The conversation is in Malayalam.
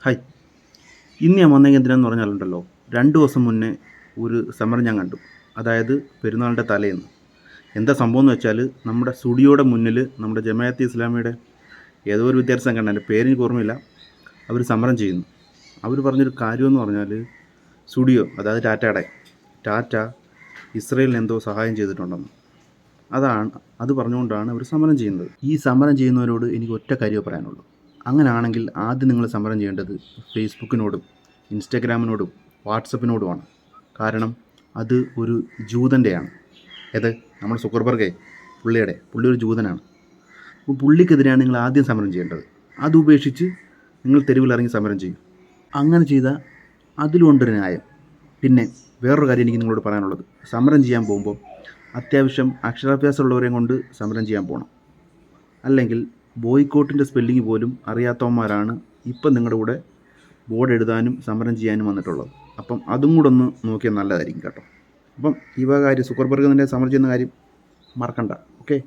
ഹായ്. ഇന്ന് ഞാൻ വന്നെങ്കിൽ എന്തിനാന്ന് പറഞ്ഞാലുണ്ടല്ലോ, 2 ദിവസം മുന്നേ ഒരു സമരം ഞാൻ കണ്ടു. അതായത് പെരുന്നാളിൻ്റെ തലേന്ന്. എന്താ സംഭവം എന്ന് വെച്ചാൽ, നമ്മുടെ സ്റ്റുഡിയോയുടെ മുന്നിൽ നമ്മുടെ ജമാഅത്തെ ഇസ്ലാമിയുടെ ഏതോ ഒരു വിദ്യാർത്ഥി സംഘടന, എൻ്റെ പേര് എനിക്ക് ഓർമ്മയില്ല, അവർ സമരം ചെയ്യുന്നു. അവർ പറഞ്ഞൊരു കാര്യമെന്ന് പറഞ്ഞാൽ, സ്റ്റുഡിയോ അതായത് ടാറ്റ ഇസ്രയേലിന് എന്തോ സഹായം ചെയ്തിട്ടുണ്ടെന്ന്. അത് പറഞ്ഞുകൊണ്ടാണ് അവർ സമരം ചെയ്യുന്നത്. ഈ സമരം ചെയ്യുന്നവരോട് എനിക്ക് ഒറ്റ കാര്യമേ പറയാനുള്ളൂ. അങ്ങനെയാണെങ്കിൽ ആദ്യം നിങ്ങൾ സമരം ചെയ്യേണ്ടത് ഫേസ്ബുക്കിനോടും ഇൻസ്റ്റാഗ്രാമിനോടും വാട്സപ്പിനോടുമാണ്. കാരണം അത് ഒരു ജൂതൻ്റെയാണ്. ഏത് നമ്മുടെ സുക്കർബർഗേ, പുള്ളി ഒരു ജൂതനാണ്. അപ്പോൾ പുള്ളിക്കെതിരെയാണ് നിങ്ങൾ ആദ്യം സമരം ചെയ്യേണ്ടത്. അതുപേക്ഷിച്ച് നിങ്ങൾ തെരുവിലിറങ്ങി സമരം ചെയ്യും. അങ്ങനെ ചെയ്താൽ അതിലുണ്ടൊരു ന്യായം. പിന്നെ വേറൊരു കാര്യം എനിക്ക് നിങ്ങളോട് പറയാനുള്ളത്, സമരം ചെയ്യാൻ പോകുമ്പോൾ അത്യാവശ്യം അക്ഷരാഭ്യാസമുള്ളവരെയും കൊണ്ട് സമരം ചെയ്യാൻ പോകണം. അല്ലെങ്കിൽ ബോയ്ക്കോട്ടിൻ്റെ സ്പെല്ലിങ് പോലും അറിയാത്തവന്മാരാണ് ഇപ്പം നിങ്ങളുടെ കൂടെ ബോർഡ് എഴുതാനും സമരം ചെയ്യാനും വന്നിട്ടുള്ളത്. അപ്പം അതും കൂടെ ഒന്ന് നോക്കിയാൽ നല്ലതായിരിക്കും കേട്ടോ. അപ്പം ഈ കാര്യം സുക്കർബർഗ് തന്നെ സമരം ചെയ്യുന്ന കാര്യം മറക്കണ്ട. ഓക്കെ.